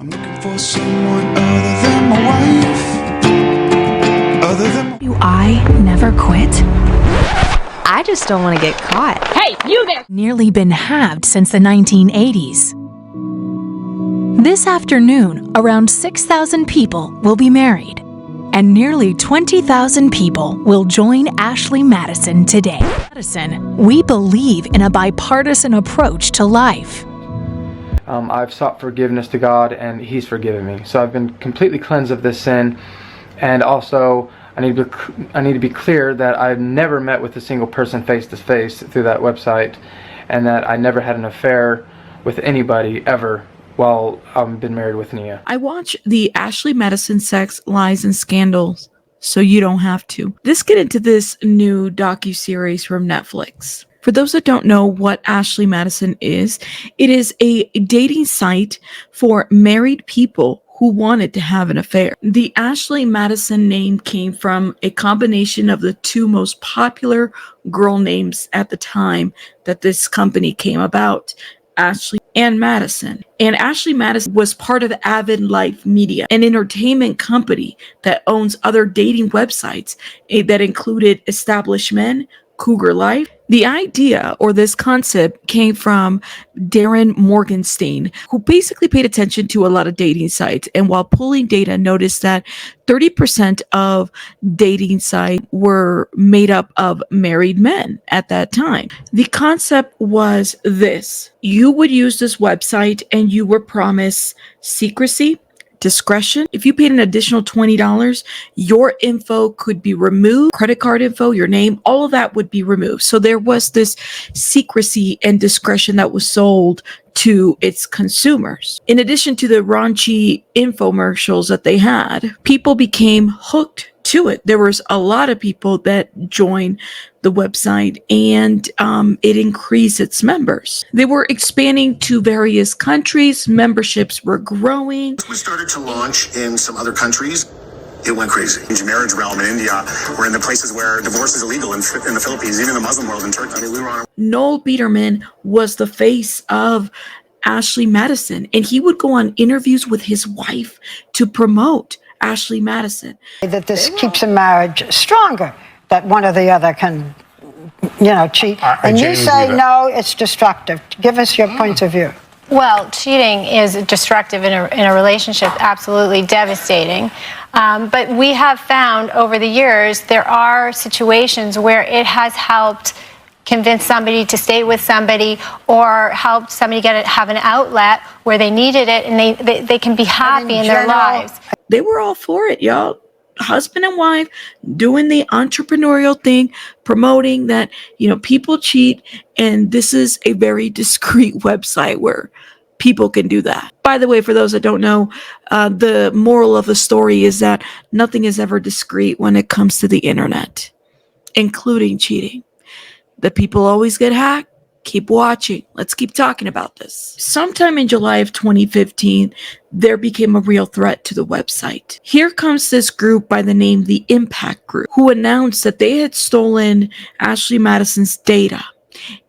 I'm looking for someone other than my wife. Do I never quit? I just don't want to get caught. Hey, you there! Nearly been halved since the 1980s. This afternoon, around 6,000 people will be married, and nearly 20,000 people will join Ashley Madison today. Madison, we believe in a bipartisan approach to life. I've sought forgiveness to God, and He's forgiven me. So I've been completely cleansed of this sin, and also I need to be clear that I've never met with a single person face to face through that website, and that I never had an affair with anybody ever while I've been married with Nia. I watch the Ashley Madison Sex, Lies, and Scandals, so you don't have to. Let's get into this new docuseries from Netflix. For those that don't know what Ashley Madison is, it is a dating site for married people who wanted to have an affair. The Ashley Madison name came from a combination of the two most popular girl names at the time that this company came about, Ashley and Madison. And Ashley Madison was part of Avid Life Media, an entertainment company that owns other dating websites that included Established Men, Cougar Life. The idea or this concept came from Darren Morgenstein, who basically paid attention to a lot of dating sites. And while pulling data, noticed that 30% of dating sites were made up of married men at that time. The concept was this: you would use this website and you were promised secrecy, discretion. If you paid an additional $20, your info could be removed, credit card info, your name, all of that would be removed. So there was this secrecy and discretion that was sold to its consumers. In addition to the raunchy infomercials that they had, people became hooked to it. There was a lot of people that joined the website, and it increased its members. They were expanding to various countries. Memberships were growing. We started to launch in some other countries. It went crazy. In the marriage realm in India, we're in the places where divorce is illegal in the Philippines, even the Muslim world in Turkey. I mean, we were on. Noel Biederman was the face of Ashley Madison, and he would go on interviews with his wife to promote Ashley Madison. That this keeps a marriage stronger, that one or the other can, cheat. And you say, no, it's destructive. Give us your point of view. Well, cheating is destructive in a relationship, absolutely devastating. But we have found over the years there are situations where it has helped convince somebody to stay with somebody, or help somebody have an outlet where they needed it, and they can be happy in their lives. They were all for it, y'all. Husband and wife doing the entrepreneurial thing, promoting that, people cheat, and this is a very discreet website where people can do that. By the way, for those that don't know, the moral of the story is that nothing is ever discreet when it comes to the internet, including cheating. The people always get hacked. Keep watching. Let's keep talking about this. Sometime in July of 2015, there became a real threat to the website. Here comes this group by the name The Impact Group, who announced that they had stolen Ashley Madison's data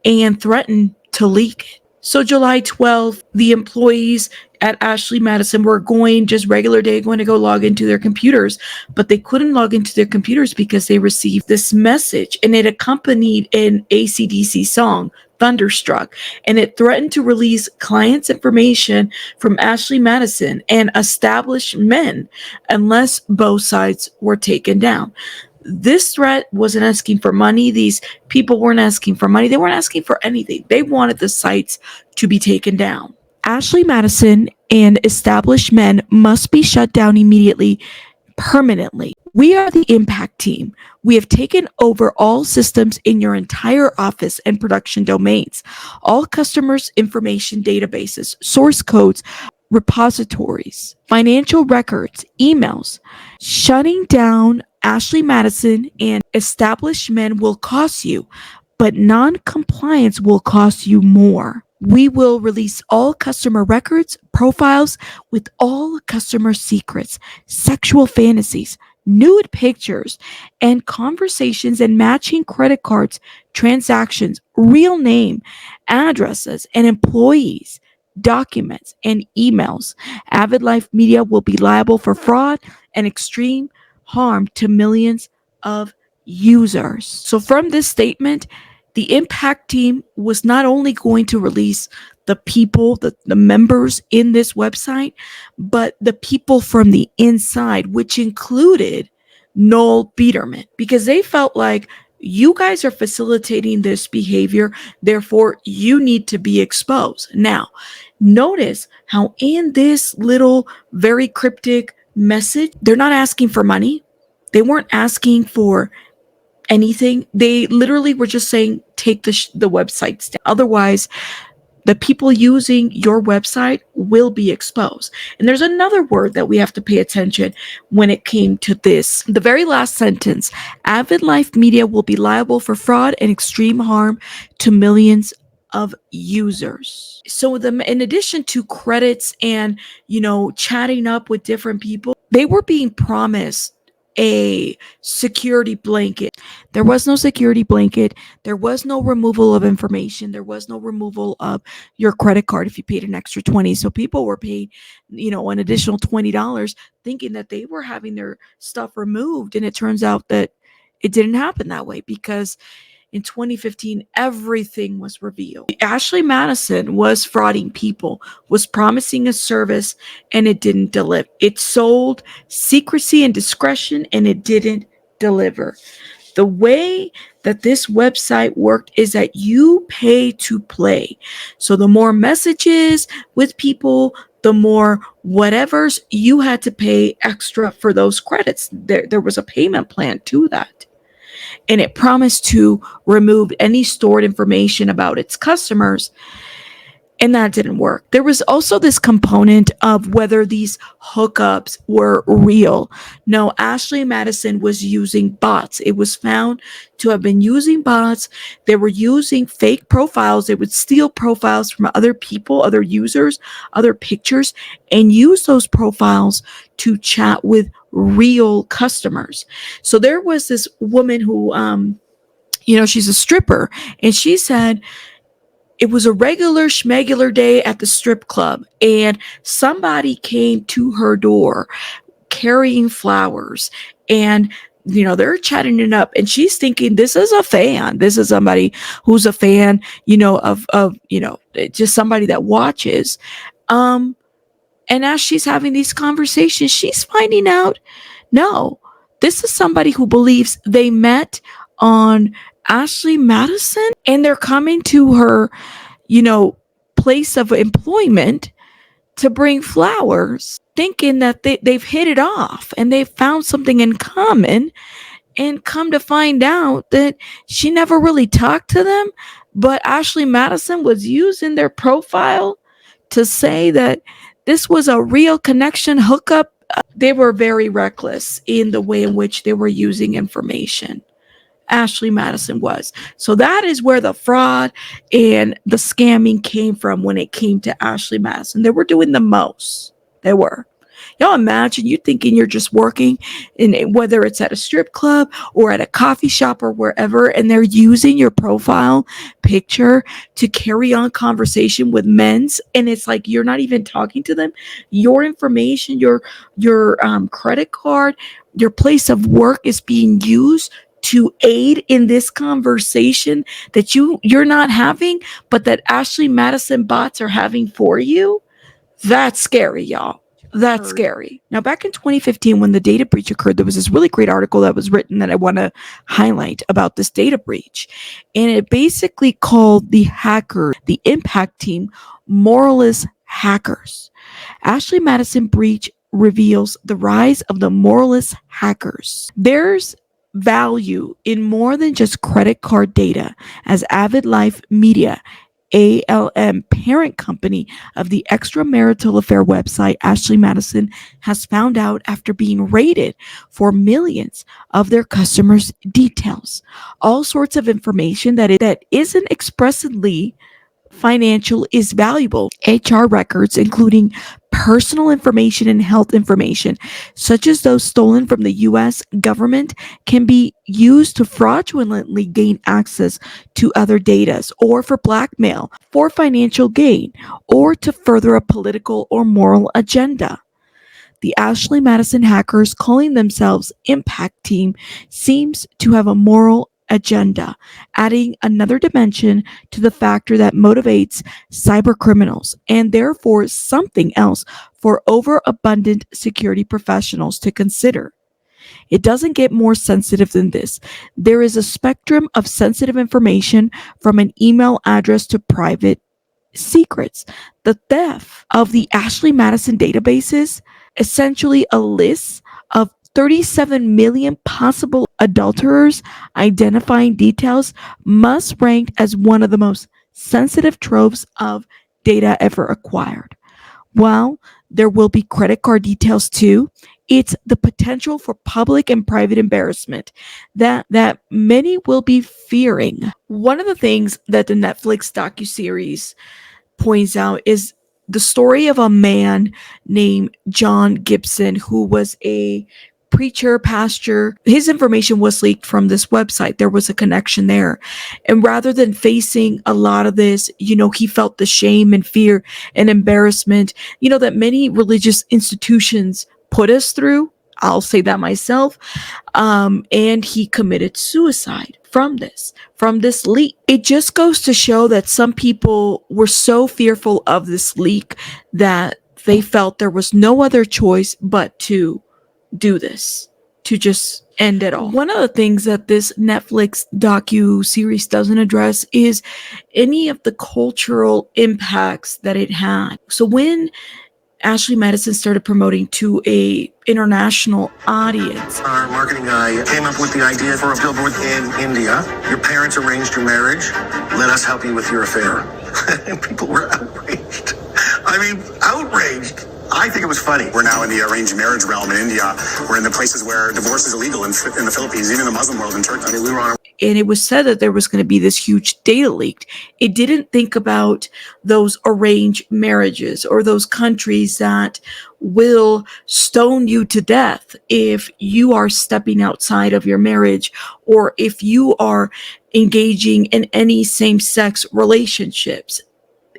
and threatened to leak it. So July 12th, the employees at Ashley Madison were going to go log into their computers, but they couldn't log into their computers because they received this message, and it accompanied an AC/DC song, Thunderstruck, and it threatened to release clients' information from Ashley Madison and Established Men unless both sides were taken down. This threat wasn't asking for money. These people weren't asking for money. They weren't asking for anything. They wanted the sites to be taken down. Ashley Madison and Established Men must be shut down immediately, permanently. We are the Impact Team. We have taken over all systems in your entire office and production domains, all customers' information databases, source codes, repositories, financial records, emails. Shutting down Ashley Madison and Established Men will cost you, but non-compliance will cost you more. We will release all customer records, profiles with all customer secrets, sexual fantasies, nude pictures, and conversations and matching credit cards, transactions, real name, addresses, and employees. documents, and emails. Avid Life Media will be liable for fraud and extreme harm to millions of users. So, from this statement, the impact team was not only going to release the people, the members in this website, but the people from the inside, which included Noel Biederman, because they felt like you guys are facilitating this behavior, therefore you need to be exposed. Now, notice how in this little very cryptic message, they're not asking for money. They weren't asking for anything. They literally were just saying, take the websites down. Otherwise, the people using your website will be exposed. And there's another word that we have to pay attention when it came to this. The very last sentence, Avid Life Media will be liable for fraud and extreme harm to millions of users. So in addition to credits and, chatting up with different people, they were being promised a security blanket. There was no security blanket. There was no removal of information. There was no removal of your credit card if you paid an extra 20. So people were paid, an additional $20 thinking that they were having their stuff removed. And it turns out that it didn't happen that way, because in 2015, everything was revealed. Ashley Madison was frauding people, was promising a service, and it didn't deliver. It sold secrecy and discretion, and it didn't deliver. The way that this website worked is that you pay to play. So the more messages with people, the more whatevers, you had to pay extra for those credits. There was a payment plan to that. And it promised to remove any stored information about its customers. And that didn't work. There was also this component of whether these hookups were real. No, Ashley Madison was using bots. It was found to have been using bots. They were using fake profiles. They would steal profiles from other people, other users, other pictures, and use those profiles to chat with real customers. So there was this woman who, she's a stripper, and she said, it was a regular schmegular day at the strip club, and somebody came to her door carrying flowers, and they're chatting it up, and she's thinking this is a fan. This is somebody who's a fan, of just somebody that watches. And as she's having these conversations, she's finding out, no, this is somebody who believes they met on Ashley Madison, and they're coming to her, place of employment to bring flowers, thinking that they've hit it off and they've found something in common, and come to find out that she never really talked to them, but Ashley Madison was using their profile to say that this was a real connection hookup. They were very reckless in the way in which they were using information. Ashley Madison was. So that is where the fraud and the scamming came from when it came to Ashley Madison. They were doing the most. They were. Y'all imagine you thinking you're just working, in whether it's at a strip club or at a coffee shop or wherever, and they're using your profile picture to carry on conversation with men's, and it's like you're not even talking to them. Your information, your credit card, your place of work is being used to aid in this conversation that you're not having, but that Ashley Madison bots are having for you. That's scary, y'all. That's scary. Now, back in 2015, when the data breach occurred, there was this really great article that was written that I want to highlight about this data breach. And it basically called the impact team, moralist hackers. Ashley Madison breach reveals the rise of the moralist hackers. There's value in more than just credit card data, as Avid Life Media, ALM, parent company of the extramarital affair website Ashley Madison, has found out after being raided for millions of their customers' details. All sorts of information that isn't expressly financial is valuable. HR records, including Personal information and health information, such as those stolen from the U.S. government, can be used to fraudulently gain access to other data or for blackmail, for financial gain, or to further a political or moral agenda. The Ashley Madison hackers, calling themselves Impact Team, seems to have a moral agenda, adding another dimension to the factor that motivates cybercriminals, and therefore something else for overabundant security professionals to consider. It doesn't get more sensitive than this. There is a spectrum of sensitive information, from an email address to private secrets. The theft of the Ashley Madison databases, essentially a list of 37 million possible adulterers, identifying details, must rank as one of the most sensitive troves of data ever acquired. While there will be credit card details too, it's the potential for public and private embarrassment that many will be fearing. One of the things that the Netflix docuseries points out is the story of a man named John Gibson, who was a preacher, pastor. His information was leaked from this website. There was a connection there. And rather than facing a lot of this, he felt the shame and fear and embarrassment, that many religious institutions put us through. I'll say that myself. And he committed suicide from this leak. It just goes to show that some people were so fearful of this leak that they felt there was no other choice but to do this, to just end it all. One of the things that this Netflix docu-series doesn't address is any of the cultural impacts that it had. So when Ashley Madison started promoting to a international audience, Our marketing guy came up with the idea for a billboard in India. Your parents arranged your marriage. Let us help you with your affair. And people were outraged. I mean, outraged. I think it was funny. We're now in the arranged marriage realm in India. We're in the places where divorce is illegal in the Philippines, even the Muslim world in Turkey. I mean, we were on and it was said that there was going to be this huge data leak. It didn't think about those arranged marriages or those countries that will stone you to death if you are stepping outside of your marriage, or if you are engaging in any same-sex relationships.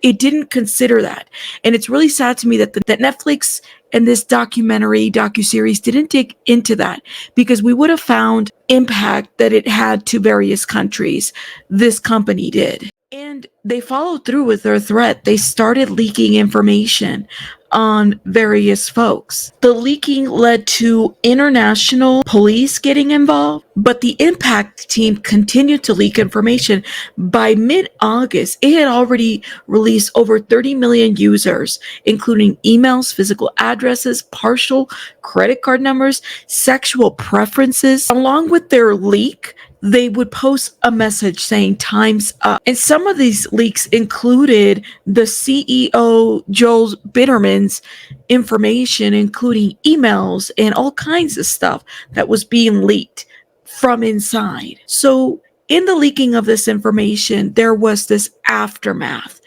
It didn't consider that. And it's really sad to me that that Netflix and this docuseries didn't dig into that, because we would have found impact that it had to various countries. This company did. And they followed through with their threat. They started leaking information on various folks. The leaking led to international police getting involved, but the Impact team continued to leak information. By mid-August, it had already released over 30 million users, including emails, physical addresses, partial credit card numbers, sexual preferences. Along with their leak, they would post a message saying time's up. And some of these leaks included the CEO, Joel Bitterman's information, including emails and all kinds of stuff that was being leaked from inside. So in the leaking of this information, there was this aftermath.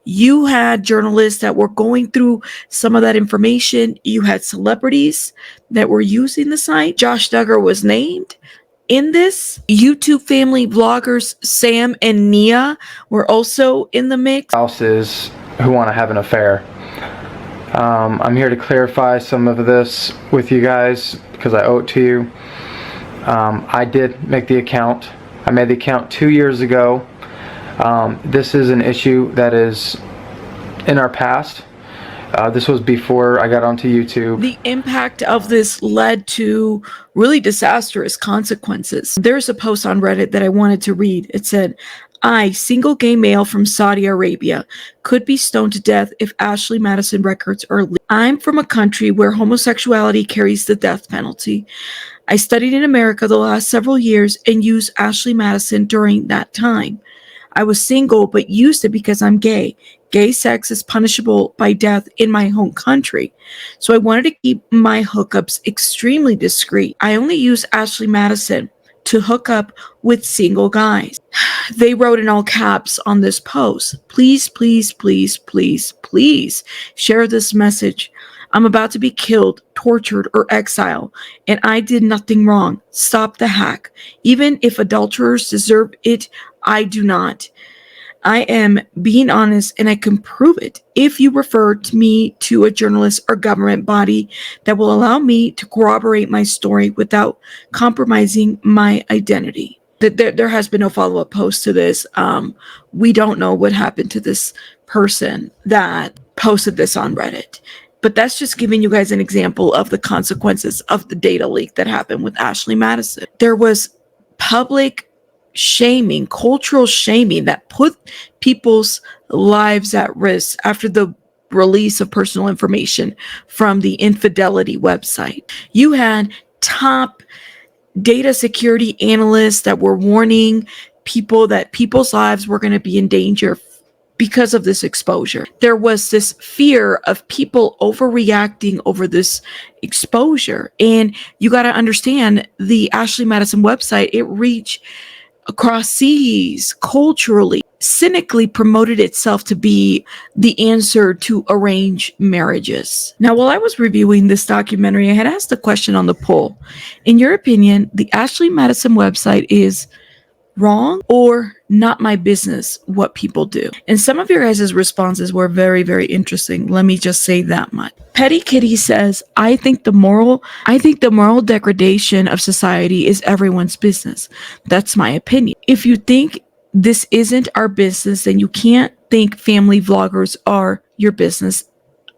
You had journalists that were going through some of that information. You had celebrities that were using the site. Josh Duggar was named in this. YouTube family vloggers Sam and Nia were also in the mix. Spouses who want to have an affair. I'm here to clarify some of this with you guys because I owe it to you. I did make the account. I made the account 2 years ago. This is an issue that is in our past. This was before I got onto YouTube. The impact of this led to really disastrous consequences. There's a post on Reddit that I wanted to read. It said, I, single gay male from Saudi Arabia, could be stoned to death if Ashley Madison records are leaked. I'm from a country where homosexuality carries the death penalty. I studied in America the last several years and used Ashley Madison during that time. I was single but used it because I'm gay. Gay sex is punishable by death in my home country. So I wanted to keep my hookups extremely discreet. I only use Ashley Madison to hook up with single guys. They wrote in all caps on this post, please, please, please, please, please share this message I'm about to be killed, tortured, or exiled, and I did nothing wrong. Stop the hack. Even if adulterers deserve it, I do not. I am being honest and I can prove it if you refer to me to a journalist or government body that will allow me to corroborate my story without compromising my identity. There has been no follow-up post to this. We don't know what happened to this person that posted this on Reddit. But that's just giving you guys an example of the consequences of the data leak that happened with Ashley Madison. There was public shaming, cultural shaming that put people's lives at risk after the release of personal information from the infidelity website. You had top data security analysts that were warning people that people's lives were going to be in danger because of this exposure. There was this fear of people overreacting over this exposure. And you got to understand the Ashley Madison website, it reached across seas, culturally, cynically promoted itself to be the answer to arranged marriages. Now, while I was reviewing this documentary, I had asked a question on the poll. In your opinion, the Ashley Madison website is wrong or not my business what people do? And some of your guys' responses were very, very interesting. Let me just say that much. Petty Kitty says, I think the moral degradation of society is everyone's business. That's my opinion. If you think this isn't our business, then you can't think family vloggers are your business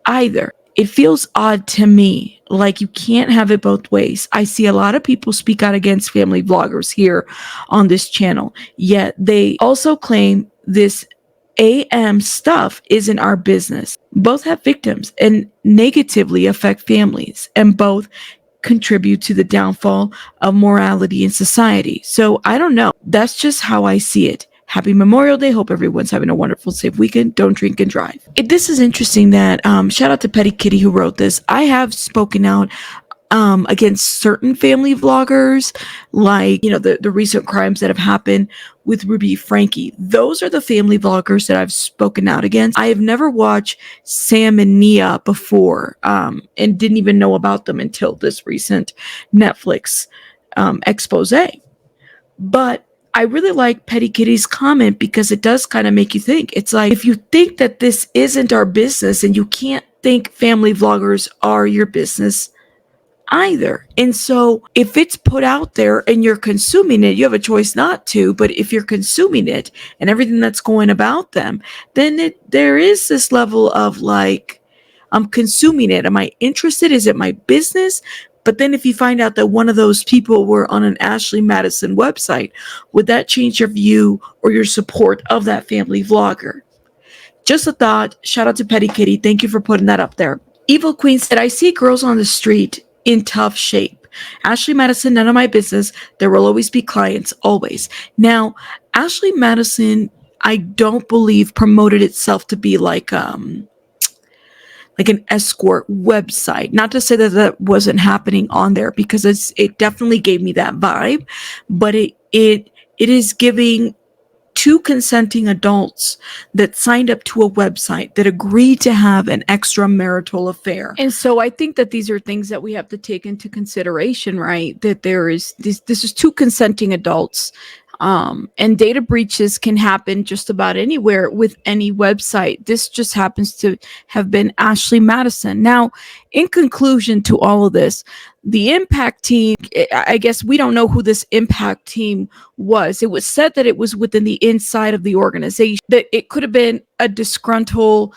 either. It feels odd to me, like you can't have it both ways. I see a lot of people speak out against family vloggers here on this channel, yet they also claim this AM stuff isn't our business. Both have victims and negatively affect families, and both contribute to the downfall of morality in society. So I don't know. That's just how I see it. Happy Memorial Day. Hope everyone's having a wonderful, safe weekend. Don't drink and drive. This is interesting that, shout out to Petty Kitty who wrote this. I have spoken out against certain family vloggers, like, the recent crimes that have happened with Ruby Frankie. Those are the family vloggers that I've spoken out against. I have never watched Sam and Nia before, and didn't even know about them until this recent Netflix expose. But I really like Petty Kitty's comment because it does kind of make you think. It's like, if you think that this isn't our business, and you can't think family vloggers are your business either. And so if it's put out there and you're consuming it, you have a choice not to. But if you're consuming it and everything that's going about them, then there is this level of like, I'm consuming it. Am I interested? Is it my business? But then if you find out that one of those people were on an Ashley Madison website, would that change your view or your support of that family vlogger? Just a thought. Shout out to Petty Kitty. Thank you for putting that up there. Evil Queen said, I see girls on the street in tough shape. Ashley Madison, none of my business. There will always be clients, always. Now, Ashley Madison, I don't believe promoted itself to be like an escort website. Not to say that that wasn't happening on there, because it definitely gave me that vibe, but it is giving two consenting adults that signed up to a website that agreed to have an extramarital affair. And so I think that these are things that we have to take into consideration, right? That there is this is two consenting adults. And data breaches can happen just about anywhere with any website. This just happens to have been Ashley Madison. Now, in conclusion to all of this, the impact team, I guess we don't know who this impact team was. It was said that it was within the inside of the organization, that it could have been a disgruntled,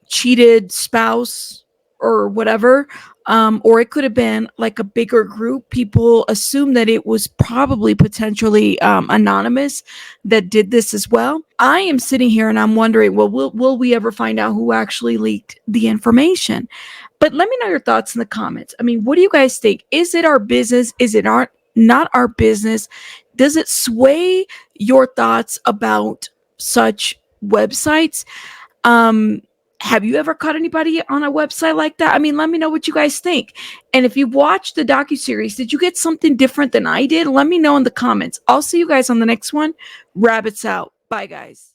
cheated spouse or whatever. Or it could have been like a bigger group. People assume that it was probably potentially anonymous that did this as well. I am sitting here and I'm wondering, well, will we ever find out who actually leaked the information? But let me know your thoughts in the comments. I mean, what do you guys think? Is it our business? Is it not our business? Does it sway your thoughts about such websites? Have you ever caught anybody on a website like that? I mean, let me know what you guys think. And if you watched the docuseries, did you get something different than I did? Let me know in the comments. I'll see you guys on the next one. Rabbits out. Bye, guys.